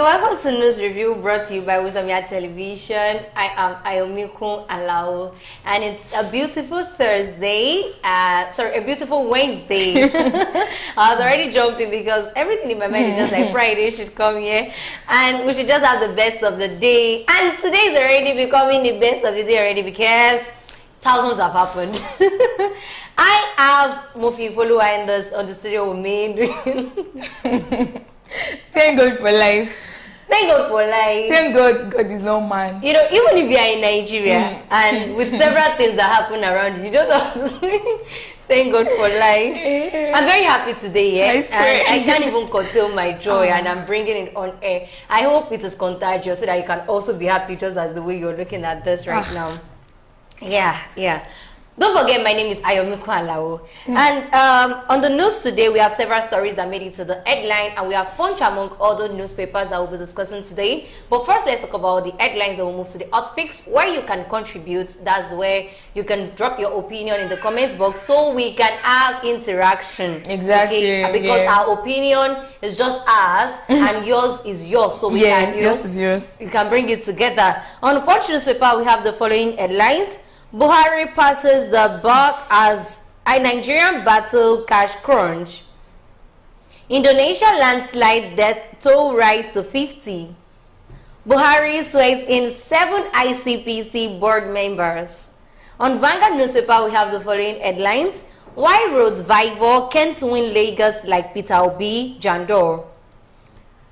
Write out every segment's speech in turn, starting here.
You're welcome to News Review, brought to you by Wisdomia Television. I am Ayomiko Alao, and it's a beautiful Thursday. A beautiful Wednesday. I was already jumping because everything in my mind is just like Friday should come here, and we should just have the best of the day. And today is already becoming the best of the day already because thousands have happened. I have Mofi Followa on the studio with me. Thank God for life. Thank God for life. Thank God God is no man. You know, even if you are in Nigeria and with several things that happen around you, you just have to say, thank God for life. I'm very happy today, and I can't even conceal my joy, and I'm bringing it on air. I hope it is contagious so that you can also be happy just as the way you're looking at this right now. Yeah. Don't forget, my name is Ayomiko Alao. And on the news today, we have several stories that made it to the headline, and we have Punch among other newspapers that we'll be discussing today. But first, let's talk about the headlines, and we'll move to the hot picks, where you can contribute. That's where you can drop your opinion in the comment box so we can have interaction. Exactly. Okay? Because our opinion is just ours, and yours is yours. So we can, yours is yours. You can bring it together. On the Punch newspaper, we have the following headlines. Buhari passes the buck as a Nigerian battle cash crunch. Indonesia landslide death toll rise to 50. Buhari swears in 7 ICPC board members. On Vanguard newspaper, we have the following headlines. Why roads Vivo can't win Lagos like Peter Obi, Jandor.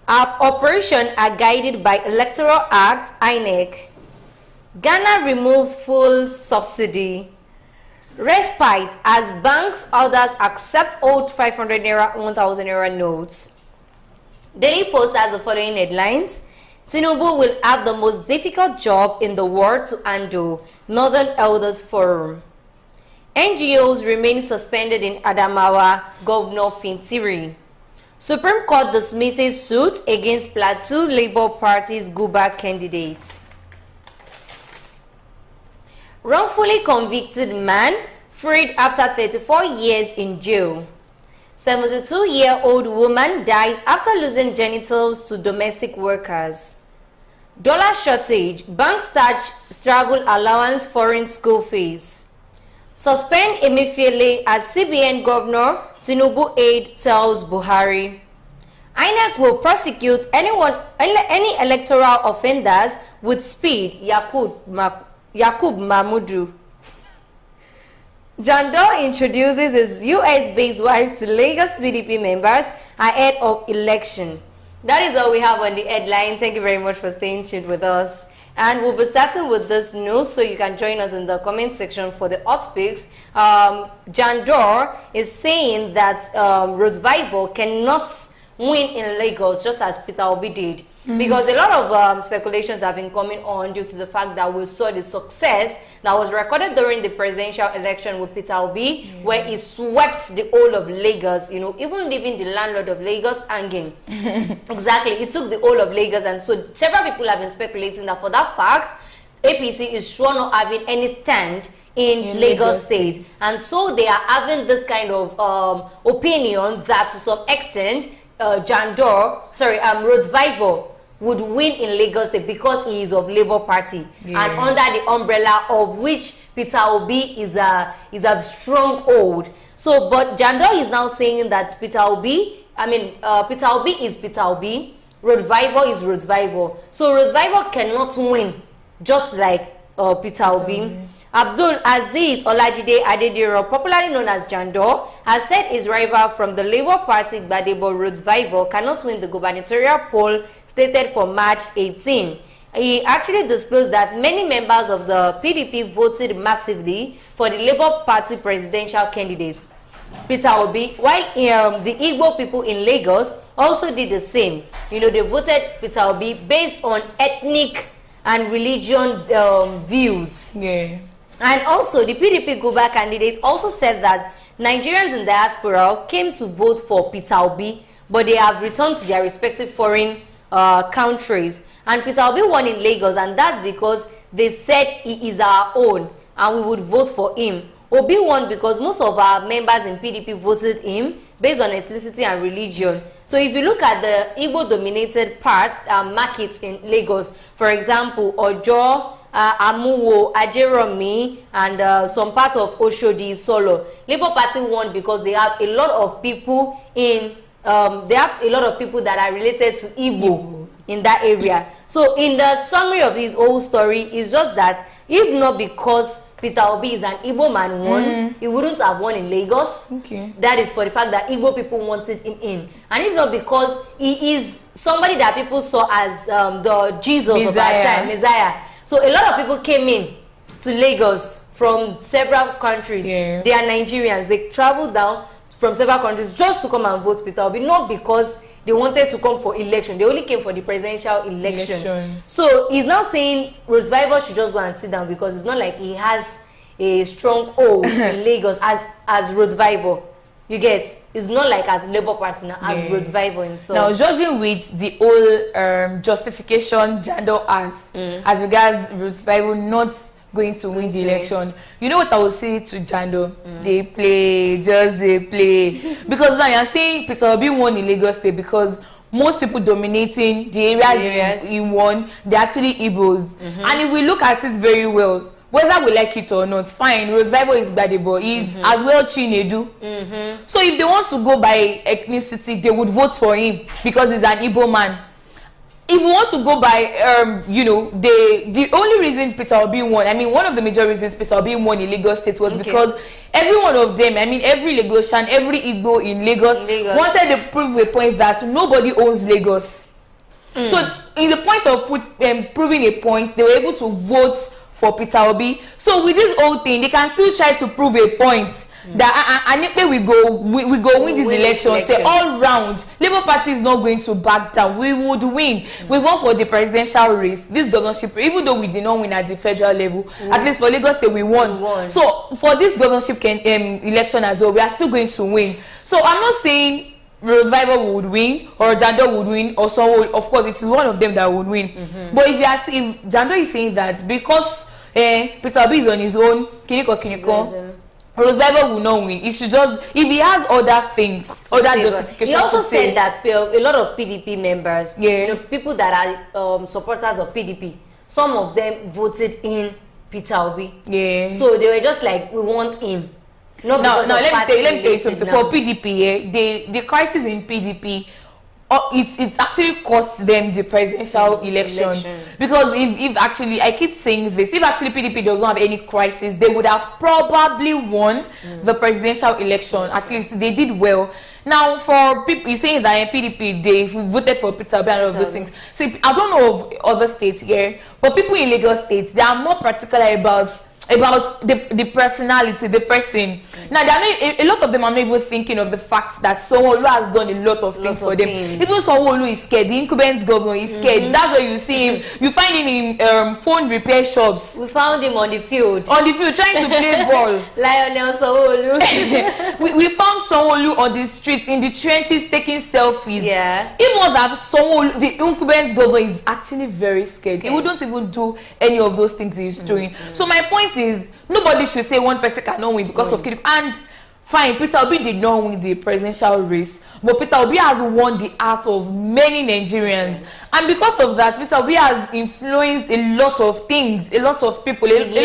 Our operation are guided by Electoral Act, INEC. Ghana removes full subsidy. Respite as banks others accept old 500 naira, 1000 naira notes. Daily Post has the following headlines. Tinubu will have the most difficult job in the world to handle. Northern Elders Forum. NGOs remain suspended in Adamawa. Governor Fintiri. Supreme Court dismisses suit against Plateau Labour Party's Guba candidates. Wrongfully convicted man freed after 34 years in jail. 72-year-old woman dies after losing genitals to domestic workers. Dollar shortage, bank starts travel allowance, foreign school fees. Suspend Emefiele as CBN governor, Tinubu aide tells Buhari. INEC will prosecute any electoral offenders with speed, Yakub Mahmudu. Jandor introduces his US-based wife to Lagos PDP members ahead of election. That is all we have on the headline. Thank you very much for staying tuned with us. And we'll be starting with this news, so you can join us in the comment section for the hot picks. Jandor is saying that Roadvival cannot win in Lagos just as Peter Obi did. Because a lot of speculations have been coming on due to the fact that we saw the success that was recorded during the presidential election with Peter Obi, where he swept the whole of Lagos, you know, even leaving the landlord of Lagos hanging. Exactly, he took the whole of Lagos, and so several people have been speculating that for that fact, APC is sure not having any stand in Lagos State. And so they are having this kind of opinion that to some extent, Roadvival would win in Lagos State because he is of Labour Party and under the umbrella of which Peter Obi is a stronghold. So, but Jandor is now saying that Peter Obi is Peter Obi, Roadvival is Roadvival. So Roadvival cannot win just like Peter Obi. Abdul Aziz Olajide Adediro, popularly known as Jandor, has said his rival from the Labour Party, Gbadebo Roadvival, cannot win the gubernatorial poll stated for March 18. He actually disclosed that many members of the PDP voted massively for the Labour Party presidential candidate, Peter Obi, while the Igbo people in Lagos also did the same. You know, they voted Peter Obi based on ethnic and religion views. And also, the PDP Guba candidate also said that Nigerians in diaspora came to vote for Peter Obi, but they have returned to their respective foreign countries. And Peter Obi won in Lagos, and that's because they said he is our own, and we would vote for him. Obi won because most of our members in PDP voted him based on ethnicity and religion. So if you look at the Igbo-dominated parts, markets in Lagos, for example, Ojo, Amuwo, Ajeromi, and some parts of Oshodi, Solo, Labour Party won because they have a lot of people in that are related to Igbo in that area. So in the summary of this whole story, it's just that if not because Peter Obi is an Igbo man won, he wouldn't have won in Lagos. Okay. That is for the fact that Igbo people wanted him in. And if not because he is somebody that people saw as the Jesus of that time, Messiah. So a lot of people came in to Lagos from several countries. Yeah. They are Nigerians. They traveled down from several countries just to come and vote Peter Obi, not because they wanted to come for election. They only came for the presidential election. So he's now saying Roosevelt should just go and sit down because it's not like he has a strong hold in Lagos as Roosevelt. You get? It's not like as Labour Party now, as Roosevelt himself. Now, judging with the whole justification Jando has as regards Roosevelt not going to win the election, you know what I will say to Jando? They play, they play. Because now you're saying Peter Obi won in Lagos State because most people dominating the areas he won, they're actually Igbos. And if we look at it very well, whether we like it or not, fine, Roosevelt is Gbadebo, he's as well Chinedu. So if they want to go by ethnicity, they would vote for him because he's an Igbo man. If we want to go by, you know, the only reason Peter Obi won, I mean, one of the major reasons Peter Obi won in Lagos State was because every one of them, I mean, every Lagosian, every Igbo in Lagos wanted to prove a point that nobody owns Lagos. So, in the point of proving a point, they were able to vote for Peter Obi. So, with this whole thing, they can still try to prove a point that we go win this election. Say all round, Labour Party is not going to back down. We would win. We won for the presidential race, this governorship, even though we did not win at the federal level. At least for Lagos State, we won. So for this governorship election as well, we are still going to win. So I'm not saying Roosevelt would win or Jando would win or someone. Of course, it is one of them that would win. But if Jando is saying that because Peter Obi is on his own, Kiniko. Roosevelt will not win. He should just, if he has other things, other justifications. He also said that a lot of PDP members, you know, people that are supporters of PDP, some of them voted in Peter Obi. So they were just like, we want him. Not because let me tell you something. For PDP, the crisis in PDP, it actually cost them the presidential election. Because if actually, I keep saying this, if actually PDP does not have any crisis, they would have probably won the presidential election. At least they did well. Now, for people, you're saying that in PDP, they voted for Peter Obi and all of those things. See, I don't know of other states here, but people in Lagos State, they are more particular about the personality, the person. Now, a lot of them are not even thinking of the fact that Sanwo-Olu has done a lot of things for them. Even Sanwo-Olu is scared. The incumbent governor is scared. That's where you see him. You find him in phone repair shops. We found him on the field. On the field, trying to play ball. Lionel Sanwo-Olu. we found Sanwo-Olu on the streets, in the trenches, taking selfies. Even more that Sanwo-Olu, the incumbent governor, is actually very scared. He wouldn't even do any of those things he's doing. So my point is, nobody should say one person cannot win because of Kiddip. And fine, Peter Obi did not win the presidential race, but Peter Obi has won the hearts of many Nigerians. And because of that, Peter Obi has influenced a lot of things, a lot of people, a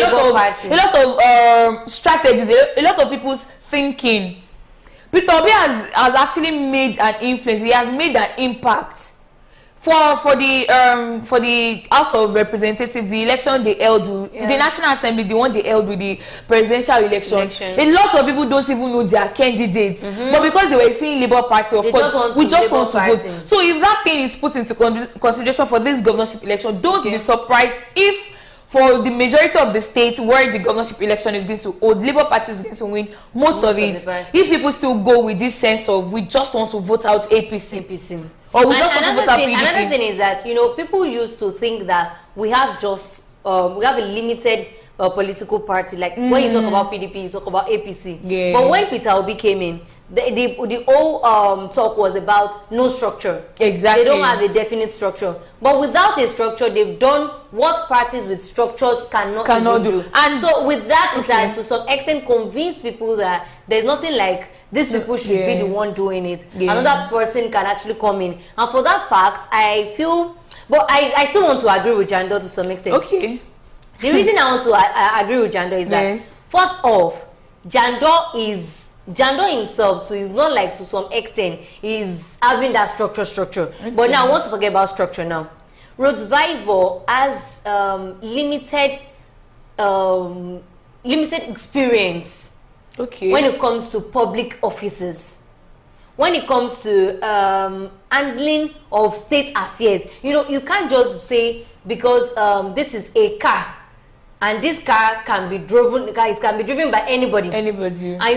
lot of strategies, a lot of people's thinking. Peter Obi has actually made an influence. He has made an impact. For the House of Representatives, the election they held, the National Assembly, the one they held with the presidential election. A lot of people don't even know their candidates, but because they were seeing Labour Party, of course, we just want to vote. So if that thing is put into consideration for this governorship election, don't be surprised if for the majority of the states where the governorship election is going to hold, Labour Party is going to win most of it. If people still go with this sense of we just want to vote out APC. Or we just want to vote out PDP. Another thing is that, you know, people used to think that we have just we have a limited political party. Like when you talk about PDP, you talk about APC. But when Peter Obi came in, the whole talk was about no structure. They don't have a definite structure. But without a structure, they've done what parties with structures cannot do. And so with that, it has to some extent convinced people that there's nothing like these people should be the one doing it. Another person can actually come in. And for that fact, I feel, but I still want to agree with Jando to some extent. Okay. The reason I want to agree with Jando is that, first off, Jando himself too is not like, to some extent, is having that structure. Okay. But now I want to forget about structure now. Roadvival has limited experience when it comes to public offices, when it comes to handling of state affairs. You know, you can't just say because this is a car and this car can be driven, it can be driven by anybody. And you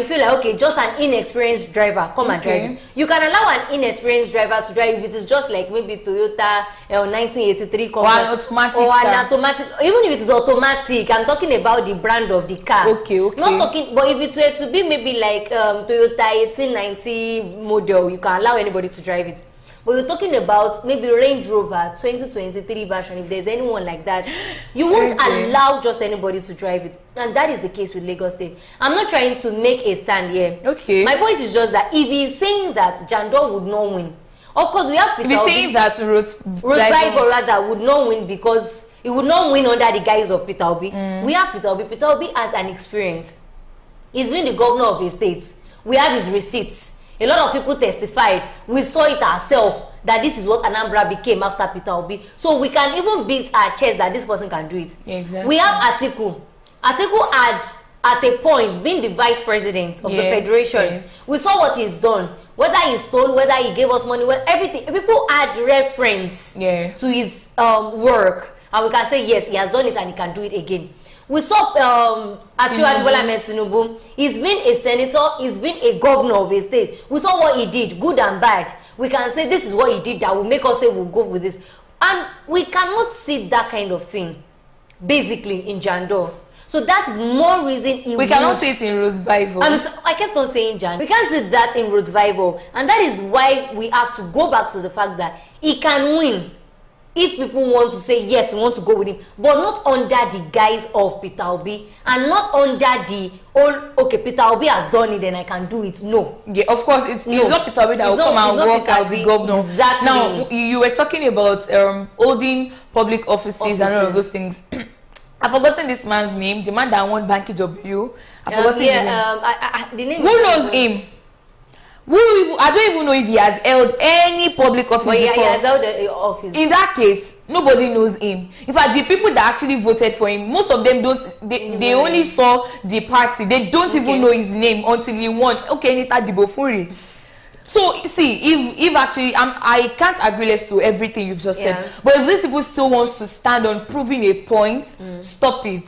feel like, okay, just an inexperienced driver come and drive it. You can allow an inexperienced driver to drive if it is just like maybe Toyota 1983 or an automatic even if it is automatic. I'm talking about the brand of the car. Not talking, but if it were to be maybe like Toyota 1890 model, you can allow anybody to drive it. But you're talking about maybe Range Rover 2023 version, if there's anyone like that, you won't allow just anybody to drive it. And that is the case with Lagos State. I'm not trying to make a stand here. My point is just that if he's saying that Jando would not win, of course we have Peter Obi. saying that Roadvival rather would not win because he would not win under the guise of Peter Obi. We have Peter Obi. Peter Obi has an experience. He's been the governor of a state. We have his receipts. A lot of people testified. We saw it ourselves that this is what Anambra became after Peter Obi. So we can even beat our chest that this person can do it. We have Atiku. Atiku had, at a point, been the vice president of the federation. We saw what he's done. Whether he stole, whether he gave us money, everything. People had reference to his work. And we can say, yes, he has done it and he can do it again. We saw Asiwaju Bola Ahmed Tinubu. He's been a senator, he's been a governor of a state. We saw what he did, good and bad. We can say this is what he did that will make us say we'll go with this. And we cannot see that kind of thing, basically, in Jando. So that is more reason we cannot see it in Roadvival. I kept on saying Jando. We can't see that in Roadvival. And that is why we have to go back to the fact that he can win. If people want to say, yes, we want to go with him, but not under the guise of Peter Obi, and not under the, okay, Peter Obi has done it, then I can do it. No. Of course, it's not Peter Obi that will come and work as the governor. Exactly. Now, you were talking about holding public offices and all of those things. I've forgotten this man's name, the man that won Banky W. I've forgotten the name. Who knows him? I don't even know if he has held any public office. But he has held an office. In that case, nobody knows him. In fact, the people that actually voted for him, most of them don't. They only saw the party. They don't even know his name until he won. Okay, Nita Dibofuri. So see, if actually I can't agree less to everything you've just said. But if these people still wants to stand on proving a point, stop it.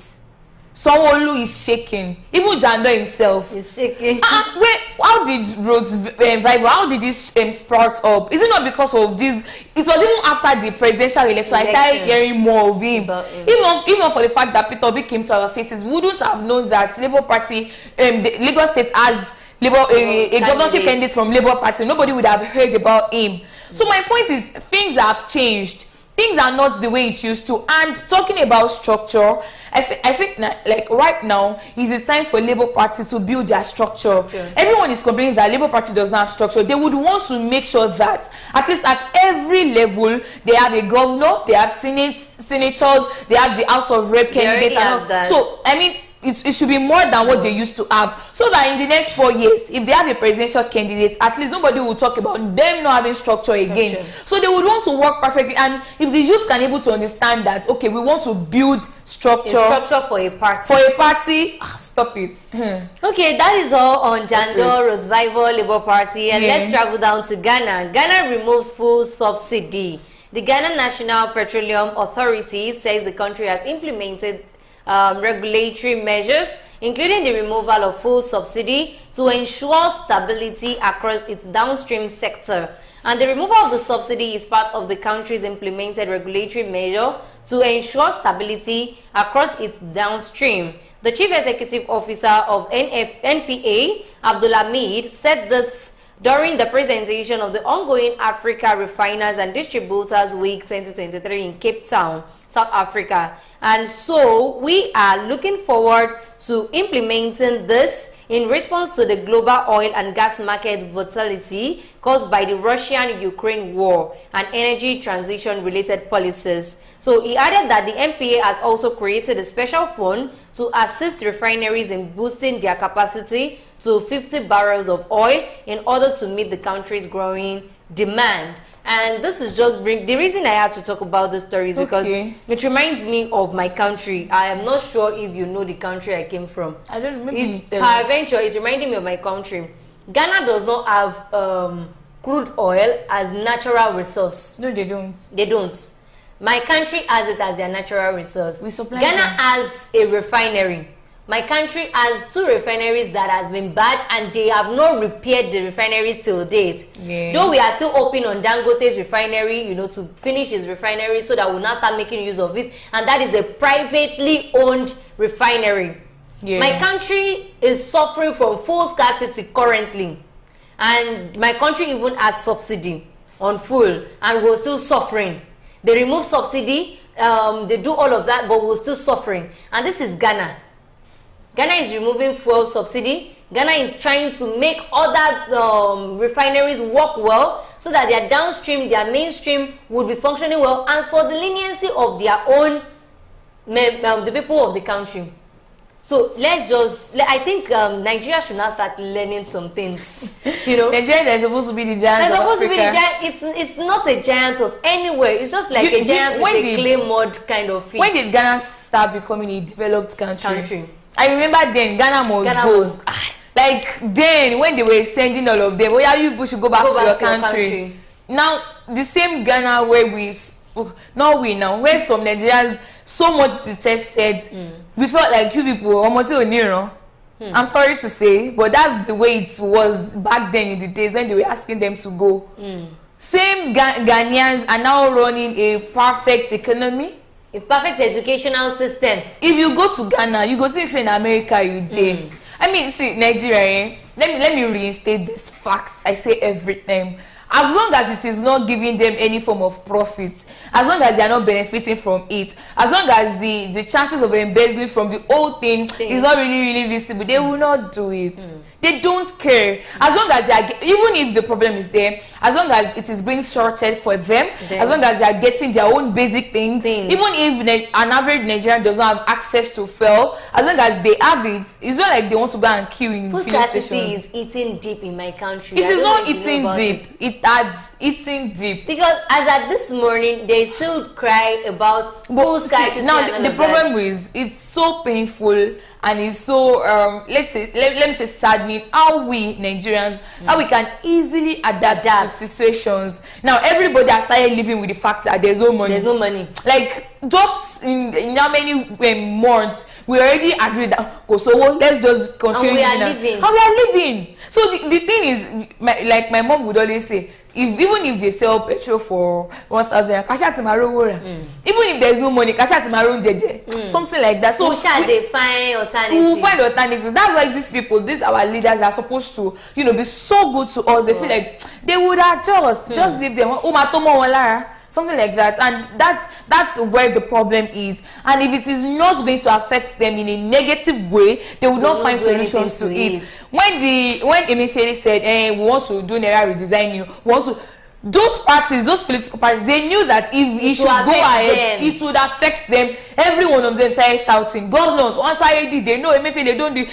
Sanwo-Olu is shaking. Even Jando himself is shaking. Wait, how did Roadvival? How did this sprout up? Is it not because of this? It was even after the presidential election. I started hearing more of him. Even for the fact that Peter Obi came to our faces, we wouldn't have known that Labour Party, the Lagos State has a governorship candidate from Labour Party. Nobody would have heard about him. So my point is, things have changed. Things are not the way it used to. And talking about structure, I think like right now is the time for Labour Party to build their structure. Everyone is complaining that Labour Party does not have structure. They would want to make sure that at least at every level they have a governor, they have senators, they have the House of Rep candidates. So I mean, it should be more than what they used to have, so that in the next 4 years, if they have a presidential candidate, at least nobody will talk about them not having structure again. So they would want to work perfectly. And if the youth can able to understand that, okay, we want to build structure for a party. Stop it. Okay, that is all on Jando, Roadvival, Labour Party. And let's travel down to Ghana. Ghana removes full subsidy. The Ghana National Petroleum Authority says the country has implemented regulatory measures, including the removal of fuel subsidy, to ensure stability across its downstream sector. And the removal of the subsidy is part of the country's implemented regulatory measure to ensure stability across its downstream. The Chief Executive Officer of NPA, Abdulhamid, said this during the presentation of the ongoing Africa Refiners and Distributors Week 2023 in Cape Town, South Africa. And so we are looking forward to implementing this in response to the global oil and gas market volatility caused by the Russian-Ukraine war and energy transition-related policies. So he added that the MPA has also created a special fund to assist refineries in boosting their capacity to 50 barrels of oil in order to meet the country's growing demand. And this is just the reason I had to talk about this story is because it reminds me of my country. I am not sure if you know the country I came from. I don't know. Maybe peradventure, it's reminding me of my country. Ghana does not have crude oil as natural resource. No, they don't. They don't. My country has it as their natural resource. We supply Ghana them. has a refinery. My country has 2 refineries that has been bad and they have not repaired the refineries till date. Yeah. Though we are still open on Dangote's refinery, you know, to finish his refinery so that we'll not start making use of it. And that is a privately owned refinery. Yeah. My country is suffering from fuel scarcity currently. And my country even has subsidy on fuel and we're still suffering. They remove subsidy, they do all of that, but we're still suffering. And this is Ghana. Ghana is removing fuel subsidy. Ghana is trying to make other refineries work well so that their downstream, their mainstream would be functioning well and for the leniency of their own, the people of the country. So let's just, I think Nigeria should now start learning some things. You know, Nigeria is supposed to be the giant it's of supposed Africa. to be the giant. It's not a giant of anywhere. It's just like a giant with a clay mud kind of feet. When did Ghana start becoming a developed country? I remember then Ghana must go. Like then when they were sending all of them, well, you should go back to your country. Now the same Ghana where where some Nigerians so much detested, we felt like you people I'm sorry to say, but that's the way it was back then in the days when they were asking them to go. Same Ghanaians are now running a perfect economy, a perfect educational system. If you go to Ghana, you go think in America you did. I mean, see, Nigeria, let me reinstate this fact. I say every time. As long as it is not giving them any form of profit, as long as they are not benefiting from it, as long as the chances of embezzling from the whole thing is not really visible, they will not do it. They don't care. As long as they are, even if the problem is there, as long as it is being sorted for them, as long as they are getting their own basic things, even if an average Nigerian does not have access to fuel, as long as they have it, it's not like they want to go and queue in food scarcity is eating deep in my country. It is not eating deep. It adds eating deep. Because as at this morning, they still cry about food scarcity. Now the problem is it's so painful and it's so let me say saddening how we Nigerians how we can easily adapt to situations. Now everybody has started living with the fact that there's no money. There's no money. Like just in how many months we already agreed that let's just continue. And we are living. And we are living. So the thing is, like my mom would always say, even if they sell petrol for 1,000, even if there's no money, something like that. So we shall they find alternatives. We will find alternatives. That's why these people, our leaders are supposed to, be so good to us. They feel like they would adjust. Just leave them. Something like that, and that's where the problem is. And if it is not going to affect them in a negative way, they will not find solutions to it. When Emefiele said, we want to do Naira redesign, we want to, those parties, those political parties, they knew that if it should go ahead, it would affect them. Every one of them started shouting. Governors, once I did, they know Emefiele don't do.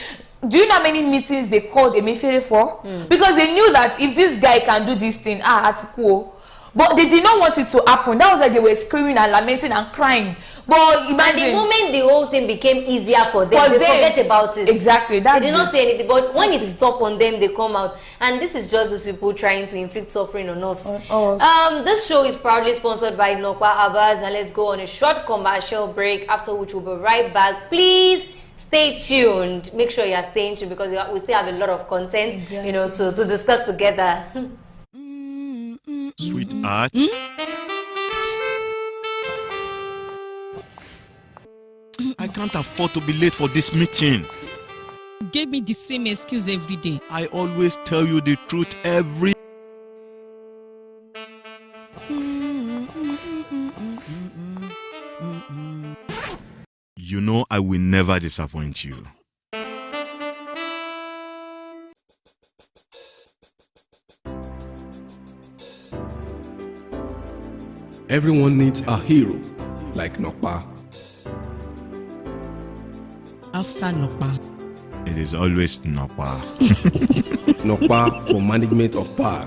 Do you know how many meetings they called Emefiele for? Because they knew that if this guy can do this thing, that's cool. But they did not want it to happen. That was why they were screaming and lamenting and crying. But imagine, and the moment the whole thing became easier for them, they forget about it. Exactly. They did not say anything. But when it is up on them, they come out. And this is just these people trying to inflict suffering on us. This show is proudly sponsored by Nokwa Abbas. And let's go on a short commercial break, after which we'll be right back. Please stay tuned. Make sure you are staying tuned because we still have a lot of content, to discuss together. Sweetheart. I can't afford to be late for this meeting. You gave me the same excuse every day. I always tell you the truth every... You know I will never disappoint you. Everyone needs a hero like Nokpa. After Nokpa. It is always Nokpa. Nokpa for management of power.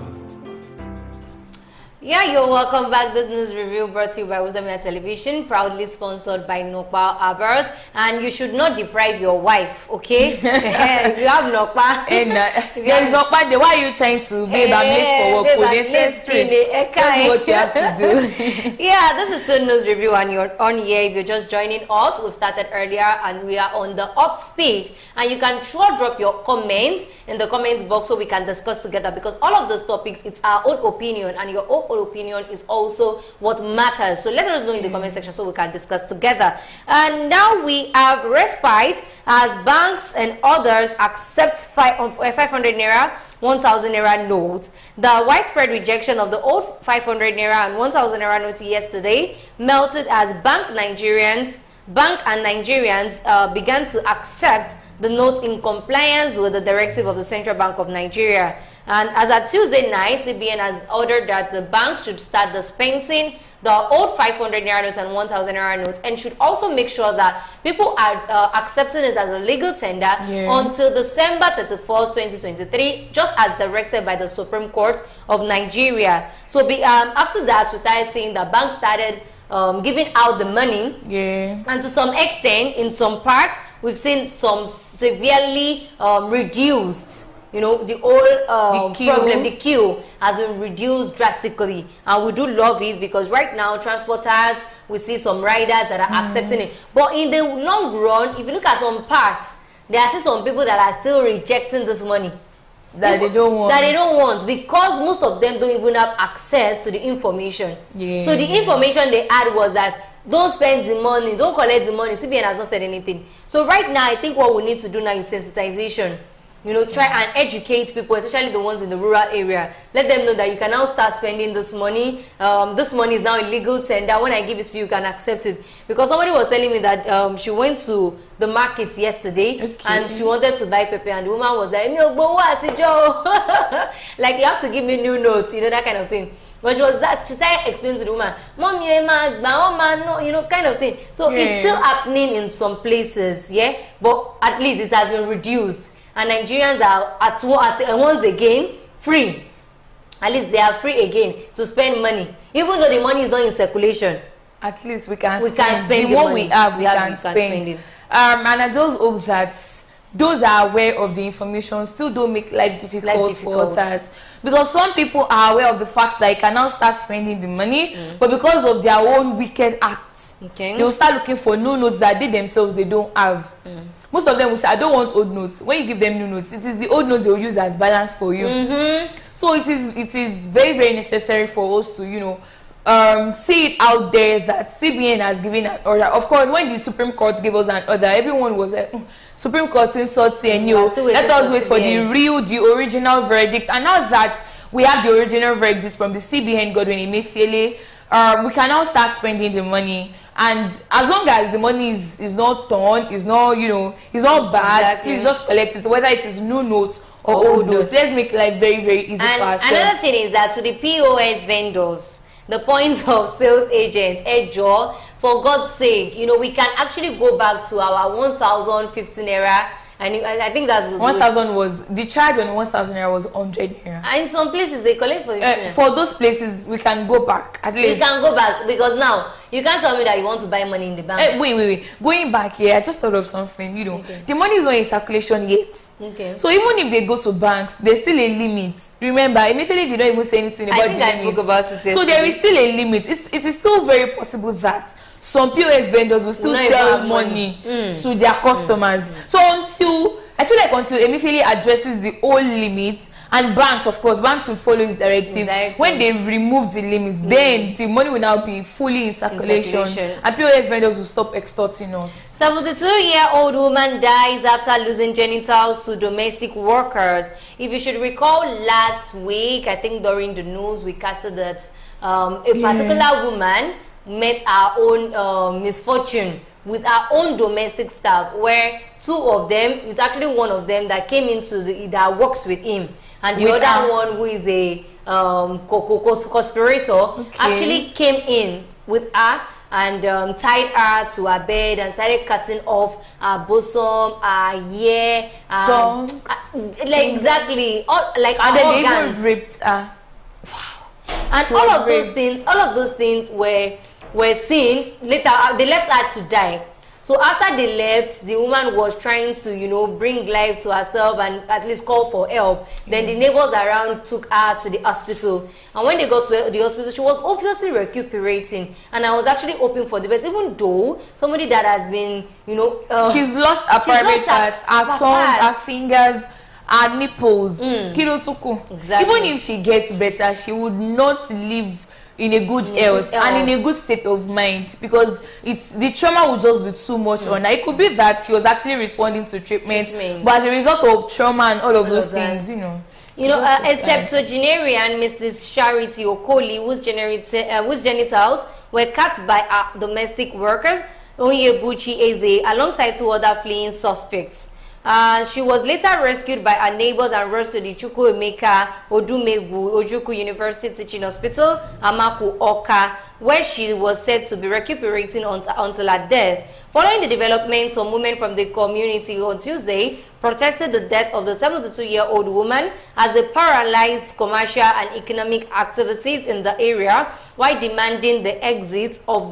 Yeah, you're welcome back. This news review brought to you by Uzamina Television, proudly sponsored by Nokpa Abers. And you should not deprive your wife, okay? If you have Nokpa. And there's Nokpa, why are you trying to, babe, I'm late for work? That's what you have to do. Yeah, this is the news review and you're on here. If you're just joining us, we've started earlier and we are on the up speed. And you can sure drop your comments in the comments box so we can discuss together, because all of those topics, it's our own opinion, and your own opinion is also what matters. So let us know in the comment section so we can discuss together. And now we have respite as banks and others accept 500 naira, 1,000 naira note. The widespread rejection of the old 500 naira and 1,000 naira note yesterday melted as bank and Nigerians began to accept the notes in compliance with the directive of the Central Bank of Nigeria. And as at Tuesday night, CBN has ordered that the banks should start dispensing the old 500 naira notes and 1,000 naira notes, and should also make sure that people are accepting this as a legal tender until December 31st, 2023, just as directed by the Supreme Court of Nigeria. So after that, we started seeing that banks started giving out the money, and to some extent, in some parts, we've seen some severely reduced. You know, the whole problem, the queue has been reduced drastically, and we do love it, because right now transporters, we see some riders that are accepting it. But in the long run, if you look at some parts, there are still some people that are still rejecting this money. That they don't want, because most of them don't even have access to the information. So the information they had was that don't spend the money, don't collect the money. CBN has not said anything. So right now, I think what we need to do now is sensitization. You know, try and educate people, especially the ones in the rural area. Let them know that you can now start spending this money. This money is now a legal tender. When I give it to you, you can accept it. Because somebody was telling me that she went to the market yesterday and she wanted to buy pepper, and the woman was like, no, but what, Joe? Like, you have to give me new notes, you know, that kind of thing. But she started explaining to the woman, Mom, you know, kind of thing. So it's still happening in some places, but at least it has been reduced. And Nigerians are once again free. At least they are free again to spend money, even though the money is not in circulation. At least we can spend the more money. we can spend it. And I just hope that those that are aware of the information still don't make life difficult for others. Because some people are aware of the fact that they can now start spending the money, but because of their own wicked acts, they will start looking for new notes that they themselves they don't have. Most of them will say, I don't want old notes. When you give them new notes, it is the old notes they will use as balance for you. So it is very, very necessary for us to, you know, see it out there that CBN has given an order. Of course, when the Supreme Court gave us an order, everyone was like, Supreme Court insults and let us wait for the original verdict. And now that we have the original verdict from the CBN Godwin Emefiele, we can now start spending the money. And as long as the money is not torn, is not, you know, is not bad, please just collect it, whether it is new notes or old notes. Let's make life very, very easy for ourselves. Another thing is that to the POS vendors, the points of sales agents, for God's sake, you know, we can actually go back to our 1,015 naira. And I think that's 1,000 was the charge on 1,000 naira was 100 naira. And in some places they collect for you. For those places, we can go back at least. You can go back, because now you can't tell me that you want to buy money in the bank. Wait. Going back here, I just thought of something. You know, the money is not in circulation yet. So even if they go to banks, there's still a limit. Remember, Emefiele did not even say anything about the limit. I spoke about it yesterday. So there is still a limit. It is still very possible that some POS vendors will still sell money to their customers. So until Emefiele addresses the old limit, and banks, of course, banks will follow his directive. When they remove the limits, then the money will now be fully in circulation. And POS vendors will stop extorting us. 72-year-old woman dies after losing genitals to domestic workers. If you should recall, last week, I think during the news, we casted that a particular woman met our own misfortune with our own domestic staff, where two of them, is actually one of them that came into that works with him, and the other one who is conspirator actually came in with her and tied her to her bed and started cutting off her bosom, her hair, like exactly, all like and her then organs. they even raped her. Wow. And all of those things were seen later. They left her to die. So after they left, the woman was trying to, you know, bring life to herself and at least call for help. Then the neighbors around took her to the hospital. And when they got to the hospital, she was obviously recuperating. And I was actually hoping for the best, even though somebody that has been, you know... she's lost her private parts, her tongue, her fingers, her nipples. Exactly. Even if she gets better, she would not live in a good health and in a good state of mind, because the trauma would just be too much on her. It could be that she was actually responding to treatment, but as a result of trauma and all of those things, you know, septuagenarian Mrs. Charity Okoli, whose genitals were cut by domestic workers, Onyebuchi Eze, alongside 2 other fleeing suspects. She was later rescued by her neighbors and rushed to the Chukwuemeka Odumegwu Ojukwu University Teaching Hospital, Amaku Oka, where she was said to be recuperating until her death. Following the development, some women from the community on Tuesday protested the death of the 72-year-old woman as they paralyzed commercial and economic activities in the area, while demanding the exit of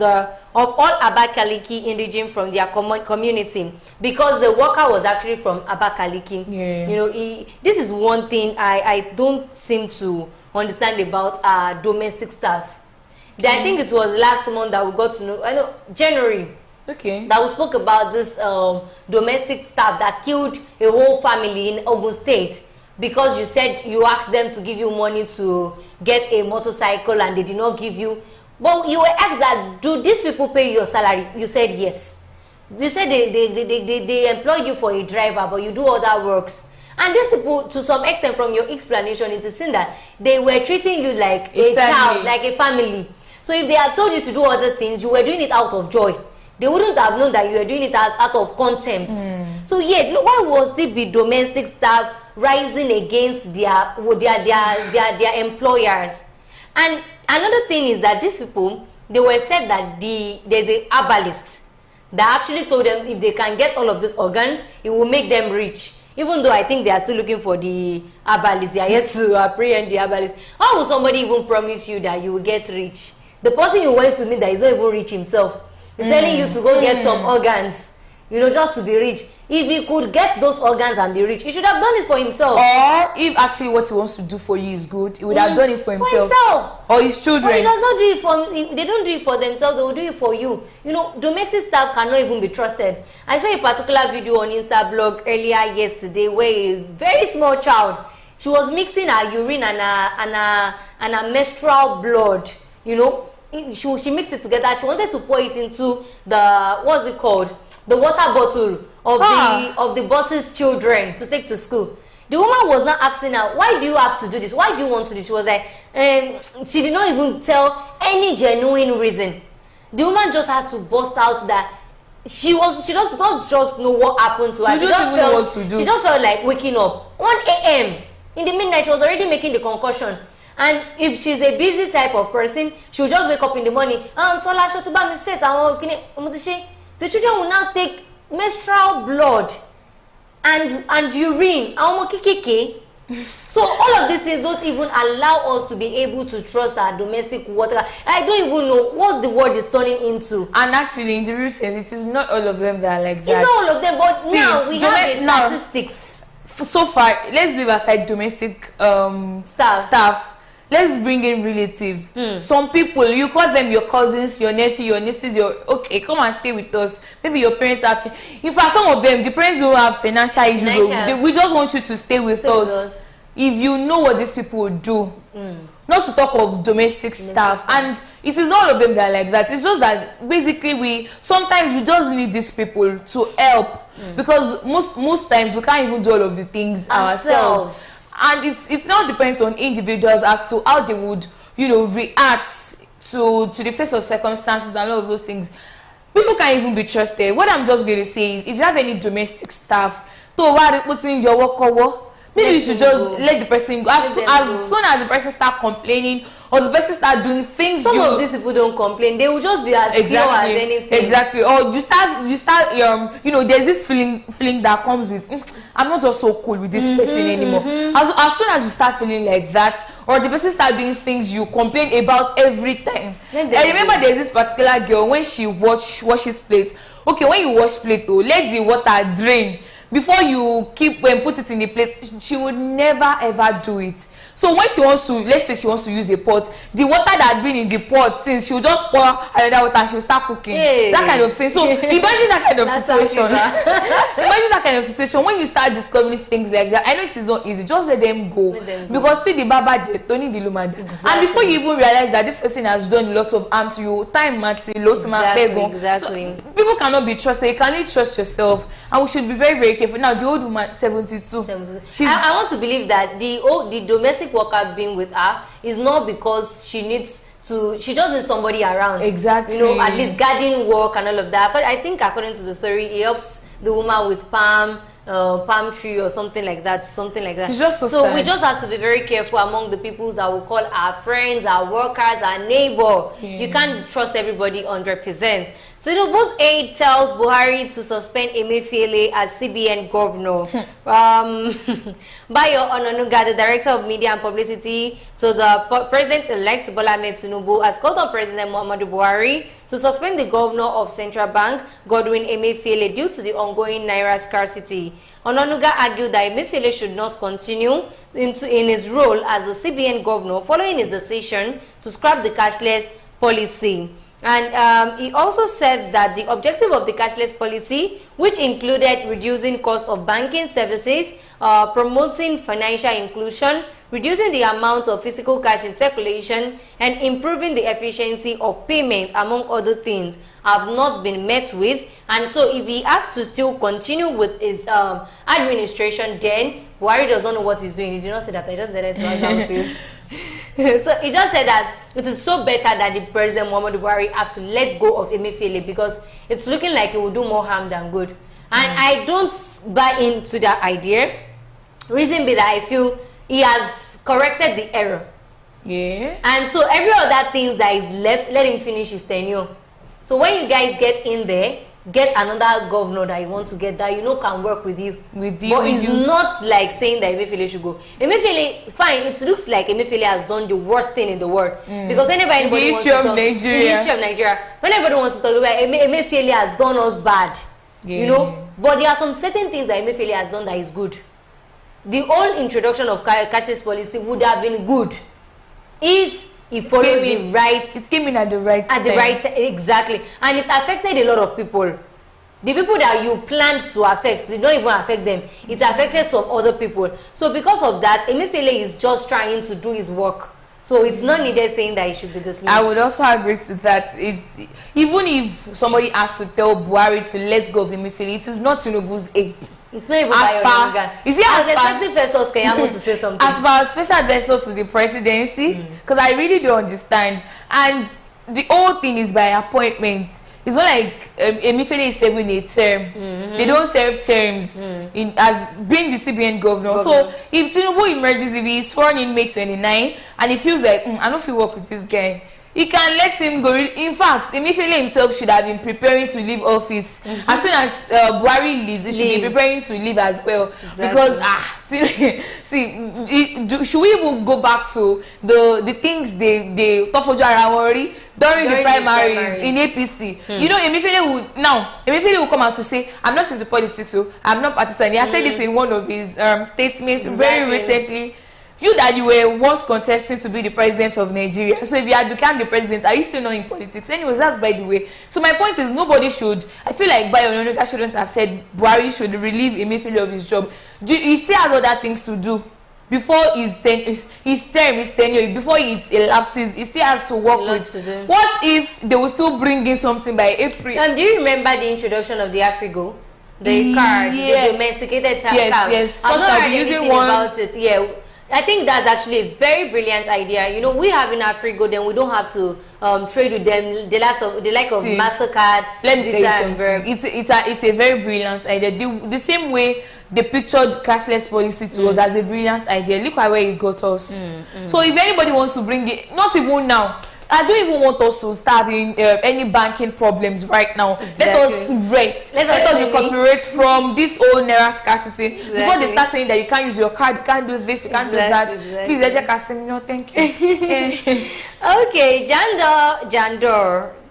all Abakaliki indigene from their community, because the worker was actually from Abakaliki. You know, this is one thing I don't seem to understand about domestic staff. I think it was last month that we got to know, January, that we spoke about this domestic staff that killed a whole family in Ogun State because you said you asked them to give you money to get a motorcycle and they did not give you. But you were asked that, do these people pay your salary? You said yes. They said they employed you for a driver, but you do other works. And these people, to some extent, from your explanation, it is seen that they were treating you like a child, like a family. So if they had told you to do other things, you were doing it out of joy. They wouldn't have known that you were doing it out of contempt. So yet, look, why was it be domestic staff rising against their employers? And another thing is that these people, they were said that there's a herbalist that actually told them if they can get all of these organs, it will make them rich. Even though I think they are still looking for the herbalist, they are yet to apprehend the herbalist. How will somebody even promise you that you will get rich? The person you went to meet that is not even rich himself is telling you to go get some organs, you know, just to be rich. If he could get those organs and be rich, he should have done it for himself. Or if actually what he wants to do for you is good, he would have done it for himself. Or his children. But he does not do it for, they don't do it for themselves, they will do it for you. You know, domestic staff cannot even be trusted. I saw a particular video on Instablog earlier yesterday where a very small child, she was mixing her urine and her menstrual blood, you know. She mixed it together. She wanted to pour it into the, what's it called, the water bottle of the boss's children to take to school. The woman was not asking her, why do you have to do this? Why do you want to do this? She was like, she did not even tell any genuine reason. The woman just had to burst out that she does not just know what happened to her. She just felt like waking up 1 a.m. in the midnight. She was already making the concussion. And if she's a busy type of person, she'll just wake up in the morning. The children will now take menstrual blood and urine. So all of these things don't even allow us to be able to trust our domestic water. I don't even know what the world is turning into. And actually, in the real sense, it is not all of them that are like that. It's not all of them, but see, now we have statistics. So far, let's leave aside domestic staff. Let's bring in relatives. Some people, you call them your cousins, your nephew, your nieces, okay, come and stay with us. Maybe your parents have, in fact, some of them, the parents don't have financial issues. We just want you to stay with us. If you know what these people would do, not to talk of domestic staff, and it is all of them that are like that. It's just that basically sometimes we just need these people to help, because most times we can't even do all of the things ourselves. And it now depends on individuals as to how they would, you know, react to the face of circumstances and all of those things. People can't even be trusted. What I'm just going to say is, if you have any domestic staff, maybe maybe you should just let the person go. As soon as the person start complaining or the person start doing things, some of these people don't complain. They will just be as pure as anything. Exactly. Or you start you know, there's this feeling that comes with I'm not just so cool with this person anymore. As soon as you start feeling like that, or the person start doing things you complain about every time. I remember there's this particular girl, when she washes plates. Okay, when you wash plate though, let the water drain before you put it in the plate. She would never ever do it. So when she wants to, let's say she wants to use a pot, the water that has been in the pot since, she will just pour another water, she will start cooking. That kind of thing. So imagine that kind of situation. Imagine that kind of situation when you start discovering things like that. I know it is not easy. Just let them go. Because see the Baba Jet, Tony the Lumad. And before you even realize that this person has done lots of harm to you, time matters, exactly. So people cannot be trusted. You can only trust yourself. And we should be very, very careful. Now the old woman, 72. I want to believe that the domestic worker being with her is not because she just needs somebody around. Exactly. You know, at least garden work and all of that. But I think according to the story, it helps the woman with palm tree or something like that. It's just so we just have to be very careful among the people that we call our friends, our workers, our neighbor. You can't trust everybody 100%. Tinubu's aide tells Buhari to suspend Emefiele as CBN governor. Bayo Onanuga, the director of media and publicity to the president-elect Bola Ahmed Tinubu, has called on President Muhammadu Buhari to suspend the governor of Central Bank, Godwin Emefiele, due to the ongoing naira scarcity. Onanuga argued that Emefiele should not continue in his role as the CBN governor following his decision to scrap the cashless policy. And he also said that the objective of the cashless policy, which included reducing cost of banking services, promoting financial inclusion, reducing the amount of physical cash in circulation, and improving the efficiency of payments, among other things, have not been met with. And so if he has to still continue with his administration, then Buhari does not know what he's doing. He did not say that. I just said that. So he just said that it is so better that the President Muhammadu Buhari have to let go of Emefiele, because it's looking like it will do more harm than good. And I don't buy into that idea. Reason being that I feel he has corrected the error. And so every other thing that is left, let him finish his tenure. So when you guys get in there, get another governor that you want to get that you know can work with you. But it's not like saying that Emefiele should go. Emefiele, fine, it looks like Emefiele has done the worst thing in the world. Because whenever anybody wants to talk, in the history of Nigeria, when everybody wants to talk about Emefiele has done us bad, you know. But there are some certain things that Emefiele has done that is good. The whole introduction of cashless policy would have been good if he followed the right. It came in at the right time. Exactly. And it affected a lot of people. The people that you planned to affect, it don't even affect them. It affected some other people. So because of that, Emefiele is just trying to do his work. So it's not needed saying that he should be dismissed. I would also agree to that. Even if somebody has to tell Buhari to let go of Emefiele, it is not Tinubu's aid. It's not even by your Is he expecting Festus Keyamo to say something? As far as special advisors to the presidency, because I really don't understand. And the whole thing is by appointment. It's not like Emefiele is serving a term. They don't serve terms as being the CBN governor. So if Tinubu emerges, if he is sworn in May 29 and he feels like, I don't feel work with this guy, he can let him go. In fact, Emefiele himself should have been preparing to leave office. As soon as Buhari leaves, he should be preparing to leave as well. Because should we even go back to the things they talk already during the primaries in APC? You know, Emefiele will come out to say, I'm not into politics, so I'm not partisan. He has said this in one of his statements very recently. You that you were once contesting to be the president of Nigeria. So if you had become the president, are you still not in politics? Anyways, that's by the way. So my point is, nobody should. I feel like Bayo Onanuga shouldn't have said Buhari should relieve Emefiele of his job. He still has other things to do before his tenure, before it elapses. He still has to work with. What if they will still bring in something by April? And do you remember the introduction of the Afrigo? The car, the domesticated car. Yes. I'm not really using one about it. I think that's actually a very brilliant idea. You know, we have in Afrigo, then we don't have to trade with them. The like of MasterCard. Let me tell you something. It's a very brilliant idea. The same way they pictured cashless policy to us as a brilliant idea. Look at where it got us. So if anybody wants to bring it, not even now, I don't even want us to start having any banking problems right now. Exactly. Let us rest. Let us recuperate from this whole naira scarcity. Exactly. Before they start saying that you can't use your card, you can't do this, you can't do that. Exactly. Please, no, thank you. Okay,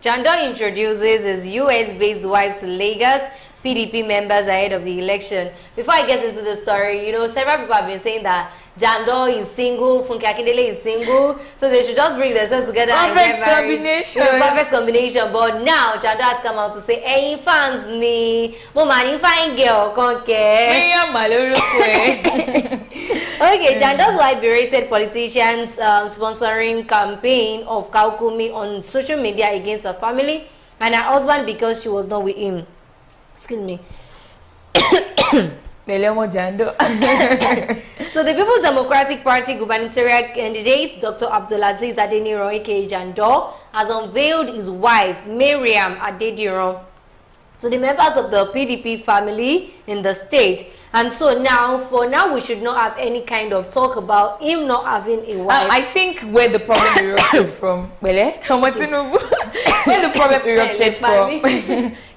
Jandor introduces his US-based wife to Lagos PDP members ahead of the election. Before I get into the story, you know, several people have been saying that Jandor is single, Funke Akindele is single, so they should just bring themselves together and get married. Perfect combination. But now Jandor has come out to say, "Hey, fans ni, mo mani fine girl, konke." Okay, Jandor's wife berated politicians sponsoring campaign of Kaukumi on social media against her family and her husband because she was not with him. Excuse me. So the People's Democratic Party gubernatorial candidate, Dr. Abdulaziz Adeniran aka Jandor, has unveiled his wife, Mariam Adediran, to the members of the PDP family in the state. And so now, for now, we should not have any kind of talk about him not having a wife. I think where the problem erupted from, where the problem erupted from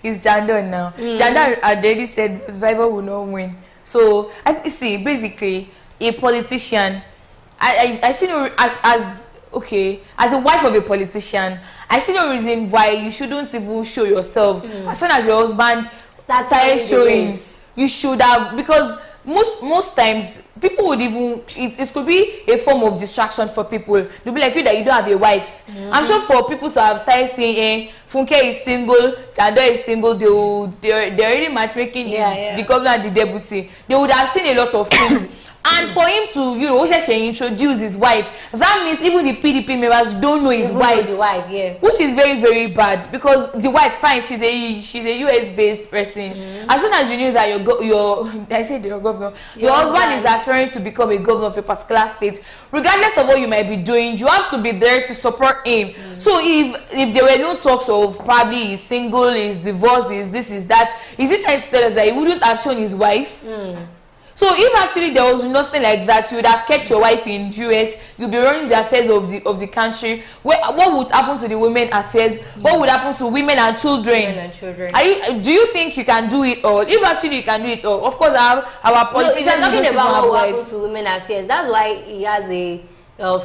is Jandor now. Jandor already said Survivor will not win. So I see, basically, a politician. I see no as a wife of a politician, I see no reason why you shouldn't even show yourself. As soon as your husband started showing, you should have, because most times people would even it could be a form of distraction for people. They'll be like you that you don't have a wife. I'm sure for people to have started saying Funke is single, Jandor is single, they're already matchmaking the governor and the deputy. They would have seen a lot of things. And for him to, you know, introduce his wife, that means even the PDP members don't know his wife. The wife, which is very, very bad, because the wife, fine, she's a US-based person. As soon as you knew that your husband is aspiring to become a governor of a particular state, regardless of what you might be doing, you have to be there to support him. So if there were no talks of probably he's single, he's divorced, is this, is that, is he trying to tell us that he wouldn't have shown his wife? So if actually there was nothing like that, you would have kept your wife in US, you'd be running the affairs of the country. What would happen to the women affairs? What would happen to women and children? Do you think you can do it all? If actually you can do it all, of course our politicians are talking about what happens to women affairs. That's why he has a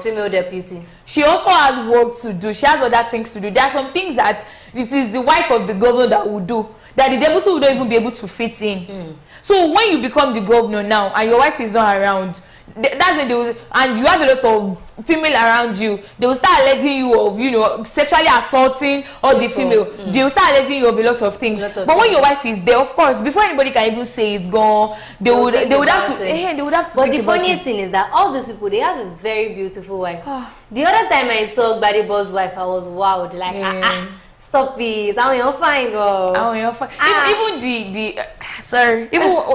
female deputy. She also has work to do. She has other things to do. There are some things that it is the wife of the governor that will do, that the deputy will not even be able to fit in. So when you become the governor now and your wife is not around, that's it. And you have a lot of female around you, they will start alleging you of, you know, sexually assaulting all the female. They will start alleging you of a lot of things. But when your wife is there, of course, before anybody can even say it's gone, they would have to. But the funniest thing is that all these people, they have a very beautiful wife. The other time I saw Gbadebo's wife, I was wowed. Like, stop it. I'm fine, girl. Even